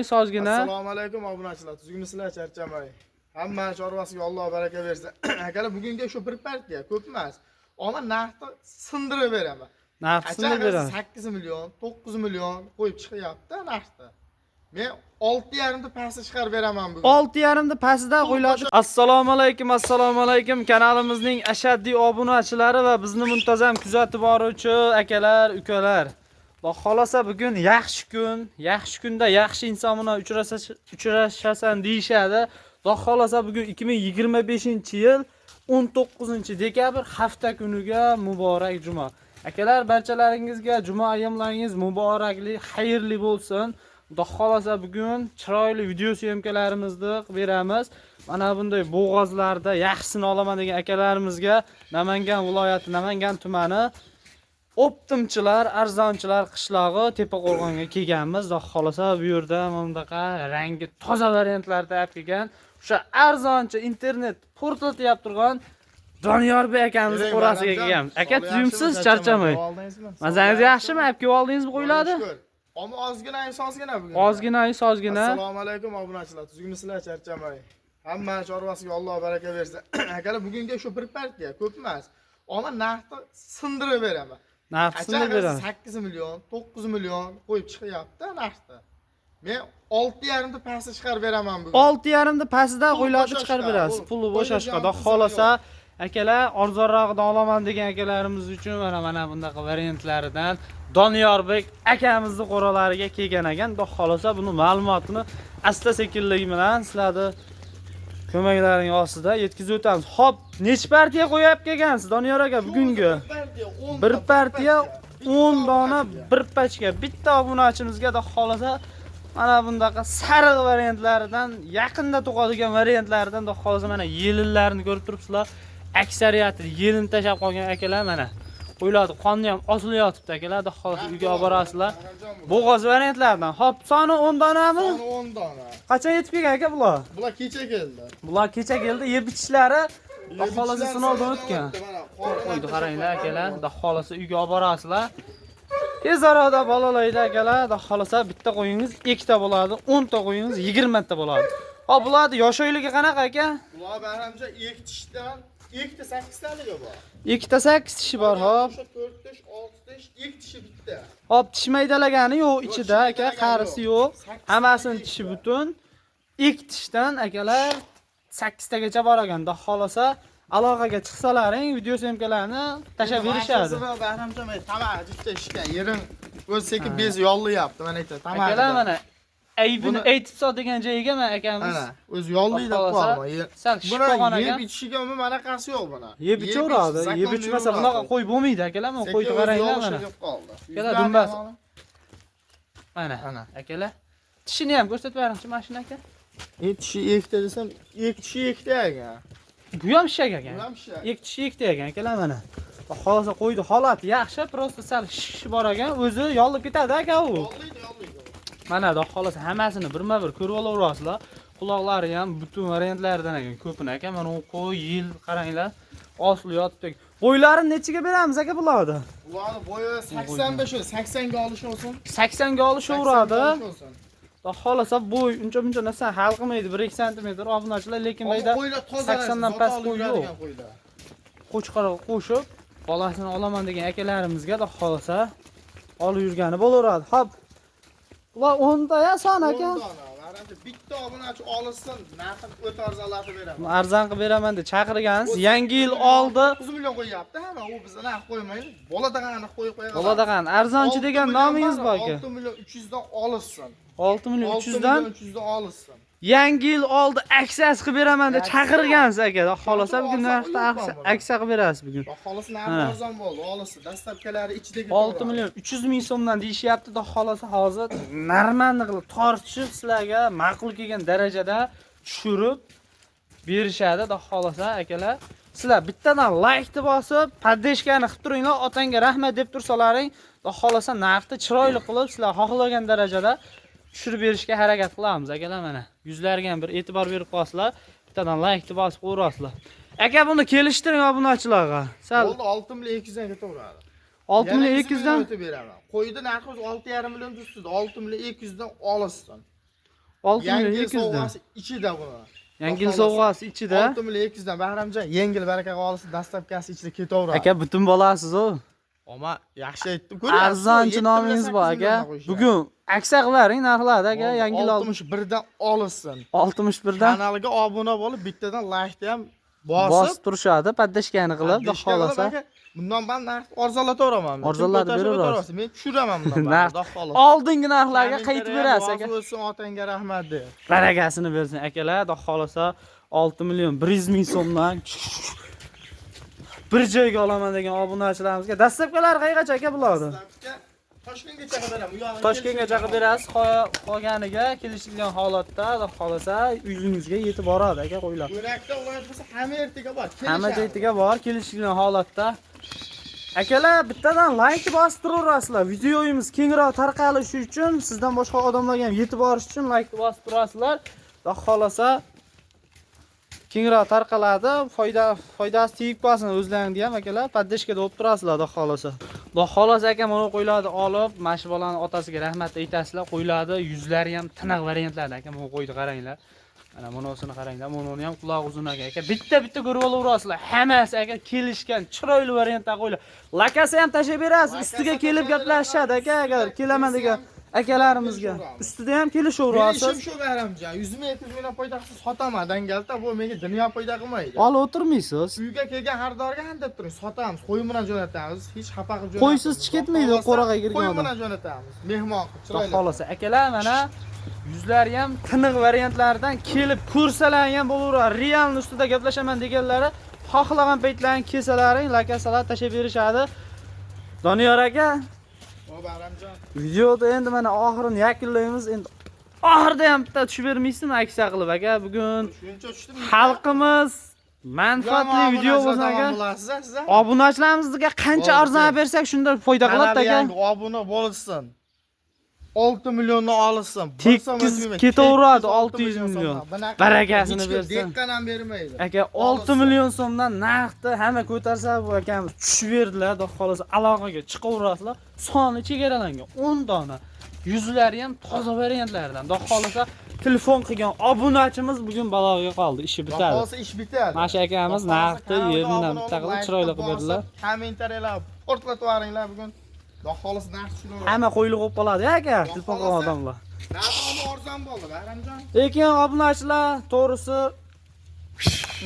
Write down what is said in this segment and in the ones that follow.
Sozgina. Assalomu alaykum obunachilar. Tuzgumisizlar, charchamay. Hamma chorvasiga Alloh baraka bersin. Akalar bugungi shu bir partiya ko'p emas. Ammo narxni sindirib beraman. Narx sindirib beraman. 8 million, 9 million qo'yib chiqyapti narxni. Men 6,5 da pastga chiqarib beraman bugun. 6,5 da pastda qo'yiladi. Assalomu alaykum. Kanalimizning ashaddiy obunachilari va bizni muntazam kuzatib boruvchi akalar, ukalar. Xudo xolasa bugun yaxshi kun, yaxshi kunda yaxshi inson bilan uchrashasan deyshadi. Xudo xolasa bugun 2025-yil 19-dekabr hafta kuniga muborak juma. Akalar, barchalaringizga juma ayyomlaringiz muborakli, xayrli bo'lsin. Xudo xolasa bugun chiroyli video syomkalarimizni beramiz. Mana bunday bo'g'ozlarda yaxshisini olaman degan akalarimizga Namangan viloyati, Namangan tumani Optimchilar, arzonchilar qishlog'i Tepaqo'rg'onga kelganmiz. Xudo xolasa bu yerda bundaqa rangi toza variantlarda olib kelgan. O'sha arzonchi internet portal yap turgan Doniyorbek akamiz qo'rasiga kelganmiz. Aka, tuzimsiz, charchamay. Mazangiz yaxshimi? Olib kelib oldingizmi qo'yiladi? Ammo ozgina bugun. Ozgina. Assalomu alaykum obunachilar. Tuzgumisizlar, charchamay. Hamma chorvasiga Alloh baraka bersin. Akalar bugungi shu bir partiya ko'p emas. Ammo narxni sindirib beraman. Narxini beradi. 8 million, 9 million qo'yib chiqyapti narxni. Men 6,5 da pastga chiqarib beraman bugun. 6,5 da pastda qo'yiladi, chiqarib berasiz. Puli bo'shashqa. Xudo xolasa akalar, arzonrog'idan olaman degan akalarimiz uchun mana bundaqa variantlaridan Doniyorbek akamizni qo'ralariga kelgan ekan. Xudo xolasa buni ma'lumotini asta-sekinlik bilan sizlarni ko'maklaring ostida yetkazib o'tamiz. Xo'p, necha partiya qo'yib kelgansiz Doniyor aka bugungi? Bir partiya 10 dona bir pachka. Bitta obunachimizga da xolasa mana bundaqa sariq variantlaridan, yaqinda tug'adigan variantlaridan da xolasa mana yelinlarni ko'rib turibsizlar. Aksariyati yelin tashab qolgan akalar mana qo'yiladi. Qonni ham osilyotibdi akalar, da xolasa uyga olib borasizlar. Bo'g'oz variantlardan. Xo'p, soni 10 donami? Soni 10 dona. Qachon yetib kelgan aka bular? Bular kecha keldi. Bular kecha keldi, yeb ichishlari da xolasa sinovdan o'tgan. Qo'ydi, qaranglar akalar, da xolasa uyga olib borasizlar. Tez orada bolalaydi akalar, da xolasa bitta qo'yingiz 2 ta bo'ladi, 10 ta qo'yingiz 20 ta bo'ladi. Hop, bularning yosh oyligi qanaqa aka? Bular barhamcha 2 tishdan 2 ta 8 taligi bor. 2 ta 8 tishi bor, hop. 4 tish, 6 tish, 2 tishi bitta. Hop, tish maydalagani yo'q ichida aka, qarisi yo'q. Hammasini tishi butun. 2 tishdan akalar 8 tagacha bor ekan. Da xolasa aloqaga chiqsalaring, video syomkalarni tashab berishadi. Bahramcha men tamajitda ishgan yerim o'z sekin bez yollayapti. Mana aytadi. Akalar mana aybini aytib sol degan joyiga men akamiz. Mana o'z yollaydi qo'yma. Sal shishqo'g'on ekan. Yeb ichishiga mana qasi yo'q buni. Yeb ichaveradi. Yeb ichmasa bunaqa qo'y bo'lmaydi akalar. Men qo'yni qaranglar mana. Akalar dumbas. Mana akalar. Tishini ham ko'rsatib beringchi mashina aka. Tishi ikkita desam, 2 tishi ikkita ekan. Bu ham shak ekan. 2 tishi ikkita ekan akalar mana. Xolasa qo'ydi holati yaxshi, prosta sal shishi bor ekan, o'zi yollib ketadi aka u. Yollaydi. Mana da xolasa hammasini birma-bir ko'rib olaverasizlar. Quloqlari ham butun variantlardan ekan, ko'pini aka. Mana u qo'y, yil qaranglar. Osli yotibdi. Qo'ylarni nechiga beramiz aka bularni? Bularni bo'yi 85 o'zi, 80 ga olish olsin. 80 ga olishaveradi. Da xolasa bo'y uncha narsa hal qilmaydi, 1-2 sm obunachilar, lekin bayda 80 dan past qo'y yo'q. Qo'chqora qo'shib bolasini olaman degan akalarimizga da xolasa olib yurgani bo'laveradi. Xo'p. Ular 10 ta ya son aka. 10 dona. Bitta obunachi olsin, narxini o'ta arzonlatib beraman. Arzon qilib beraman deb chaqirgansiz. Yangi yil oldi. 9 million qo'yapti, hamma u bizga narx qo'ymaydi. Boladag'ani qo'yib qo'yadi. Boladag'ani arzonchi degan nomingiz bor aka. 6 million 300 dan olsin. 6 million 300 dan 300 dan olsin. Yangi yil oldi aksiyasi qilib beraman deb chaqirgansiz aka. Xolasa bugun narxda aksiya qilib berasiz bugun. Xolasa narxi arzon bo'ldi, olsin. Dastlabkalari ichidagi 6 million 300 ming so'mdan deyishyapti. Da xolasa hozir normalni qilib tortishib sizlarga ma'qul kelgan darajada tushirib berishadi. Da xolasa akalar, sizlar bittadan like bosib, poddeshkani qilib turinglar, otangga rahmat deb tursalaring, da xolasa narxni chiroyli qilib sizlar xohlagan darajada tushirib berishga harakat qilamiz akalar. Mana yuzlarga ham bir e'tibor berib qo'yasizlar, bittadan like bosib qo'yasizlar. Aka, buni kelishtiring obunachilarga. Sal bo'ldi, 6 million 200 dan ketaveradi. 6 million 200 dan o'tib beraman. Qo'ydi narxi 6,5 million ustida, 6 million 200 dan olsin. 6 Yangi million yil 200 dan. sovg'asi ichida buni. Yangi yil sovg'asi ichida. 6 million 200 dan Bahramjon, yengil baraka qolisi dastavkasi ichida ketaveradi. Aka butun bolasiz u. Ama yaxshi aytdim. Arzonchi nomingiz bor aka. Bugun aksa qilaring narxlarda aka, yangi yil 61 dan olsin. 61 dan Kanalga obuna bo'lib, bittadan like ham bosib bosib turishadi, paddashkani qilib, xudo xolasa. Bundan ben narx arzonlataveraman. Arzonlatib beraverasiz. Men tushiraman bundan. Narx Xudo xolasa. oldingi narxlarga qaytib berasiz aka. Rozi bo'lsin, otangga rahmat de. Barakasini bersin akalar, xudo xolasa 6 million 100 ming so'mdan bir joyga olaman degan obunachilarimizga dastlabkilar qayergacha aka bularni? Toshkentgacha qadar ham. Toshkentgacha qilib berasiz, qolganiga kelishilgan holatda, xudo xolasa uyingizga yetib boradi aka qo'ylar. Yo'lakda viloyat bo'lsa hamma yertiga bor. Hamma joyga bor, kelishilgan holatda. Akalar, bittadan like bosib turaverasizlar. Videoyimiz kengroq tarqalishi uchun, sizdan boshqa odamlarga ham yetib borish uchun like bosib turasizlar. Xudo xolasa kengroq tarqaladi, foydasi tegib qolsin o'zlaringizga ham akalar, paddashkada olib turasizlar, xudo xolasa. Xudo xolasa aka mana qo'ylarni olib, mana shu bolani otasiga rahmat aytasizlar, qo'ylarni yuzlari ham tiniq variantlarda aka, mana qo'yni qaranglar. Mana bunisini qaranglar, buni ham quloq uzun aka. Bitta ko'rib olaverasizlar. Hammasi aka kelishgan, chiroyli variantda qo'ylar. Lakasi ham tashib berasiz, ustiga kelib gaplashishadi aka, agar kelaman degan akalarimizga. Ustida ham kelishaverasiz. Ishim shu Bahramjon, 100 ming 200 ming foydasiz sotaman dangalda, bu menga dunyo foyda qilmaydi. Olib o'tirmaysiz. Uyga kelgan xaridorga ham deb turing, sotamiz, qo'y bilan jo'natamiz, hech xafa qilib jo'natamiz. Qo'ysiz chiqitmaydi qo'raga kirgan Qo'y odam. bilan jo'natamiz, mehmon qilib, chiroyli. Xolasa akalar, mana yuzlari ham tiniq variantlardan kelib ko'rsalar ham bo'laveradi. Realni ustida gaplashaman deganlari xohlagan paytlaring kesalaring, lakasalar tashib berishadi. Doniyor aka, O Bahramjon. videoda endi mana oxirini yakunlaymiz. Endi oxirida ham bitta tushib bermaysizmi aksa qilib aka? Bugun Shuncha tushdim. xalqimiz manfaatli video bo'lsin aka. Obunachilarimizga qancha arzon bersak shunda foyda qiladi aka. Obuna bo'lsin. 6 millionni olsin. Tekis ketaveradi 600 million. Barakasini bersin. Dekkan ham bermaydi. Aka 6 million so'mdan narxni hamma ko'tarsa bu akamiz tushib berdilar, xudo xolasa aloqaga chiqaverasizlar. Soni chegaralangan 10 dona. Yuzlari ham toza variantlardan. Xudo xolasa telefon qilgan obunachimiz bugun baloga qoldi, ishi bitadi. Xudo xolasa ish bitadi. Mana shu akamiz narxni yeridan bitta qilib chiroyli qilib berdilar. Kommentariyalar portlatib yuboringlar bugun. Xudo xolasa narx tushiraveradi. Hamma qo'yilib qo'yib qoladi aka, telefon qilgan odamlar. Narxi arzon bo'ldi, Bahramjon. Lekin obunachilar to'g'risi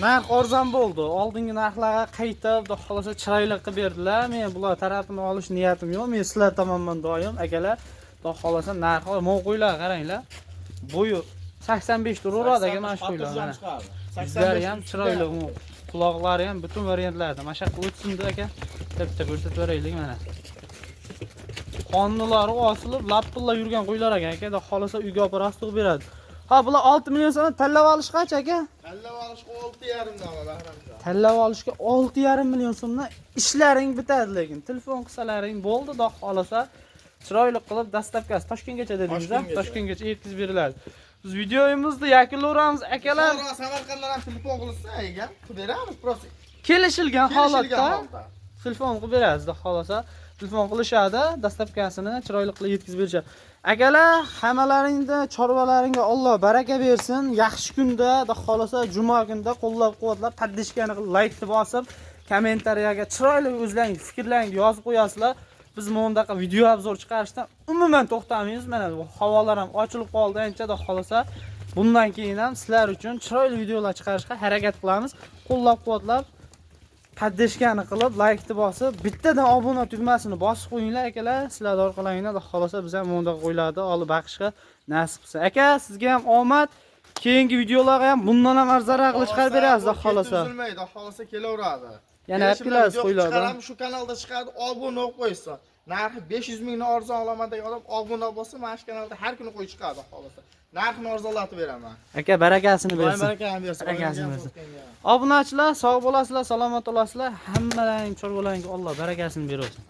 narx arzon bo'ldi. Oldingi narxlarga qaytib, xudo xolasa chiroyli qilib berdilar. Men bular tarafini olish niyatim yo'q. Men sizlar tomondan doim akalar, xudo xolasa narxi mo'qo'ylar qaranglar. Bo'yi 85 turaveradi aka mana shu qo'ylar mana. Yuzlari ham chiroyli, quloqlari ham butun variantlarda. Mana shu o'tsin-da aka. Bitta ko'rsatib beraylik mana. Qonnilari osilib, lappulla yurgan qo'ylar aka, xudo xolasa uyga olib borasiz tug'ib beradi. Ha, bular 6 million so'm tanlab olish qancha aka? Tanlab olishga 6,5 dan Bahramjon. Tanlab olishga 6,5 million so'mdan ishlaring bitadi, lekin telefon qilsalaring bo'ldi, xudo xolasa chiroyli qilib dastavkasi Toshkentgacha dedingiz-a? Toshkentgacha yetkazib beriladi. Biz videomizni yakunlayveramiz akalar. Samarqanddan ham telefon qilsa, ega, qilib beramiz, prosta. Kelishilgan holatda telefon qilib berasiz, xudo xolasa. Telefon qilishadi, dastavkasini chiroyli qilib yetkazib berishadi. Akalar, hammalaringda chorvalaringga Alloh baraka bersin. Yaxshi kunda, xudo xolasa juma kunida qo'llab-quvvatlab, paddishkani qilib, like bosib, kommentariyaga chiroyli o'zlaringiz fikrlaringizni yozib qo'yasizlar. Biz bundaqa video obzor chiqarishdan umuman to'xtamaymiz. Mana bu havolar ham ochilib qoldi ancha, xudo xolasa. Bundan keyin ham sizlar uchun chiroyli videolar chiqarishga harakat qilamiz. Qo'llab-quvvatlab paddashkani qilib, like bosib, bittadan obuna tugmasini bosib qo'yinglar akalar. Sizlar orqalaringdan xudo xolasa biz ham bunday qo'ylarni olib baqishga nasib qilsin. Aka, sizga ham omad. Keyingi videolarga ham bundan ham arzonroq qilib chiqarib berasiz, xudo xolasa. Uzilmaydi, xudo xolasa kelaveradi. Yana aytdilar qo'ylardan. Shu kanalda chiqadi, obuna qo'ysa. Narxi 500 mingni arzon olaman degan odam obuna bo'lsa, mana shu kanalda har kuni qo'y chiqadi, xudo xolasa. Narxini arzonlatib beraman. Aka, barakasini bersin. Barakasini bersin. Barakasini bersin. Obunachilar, sog' bo'lasizlar, salomat bo'lasizlar. Hammalaring chorvalaringga Alloh barakasini bersin.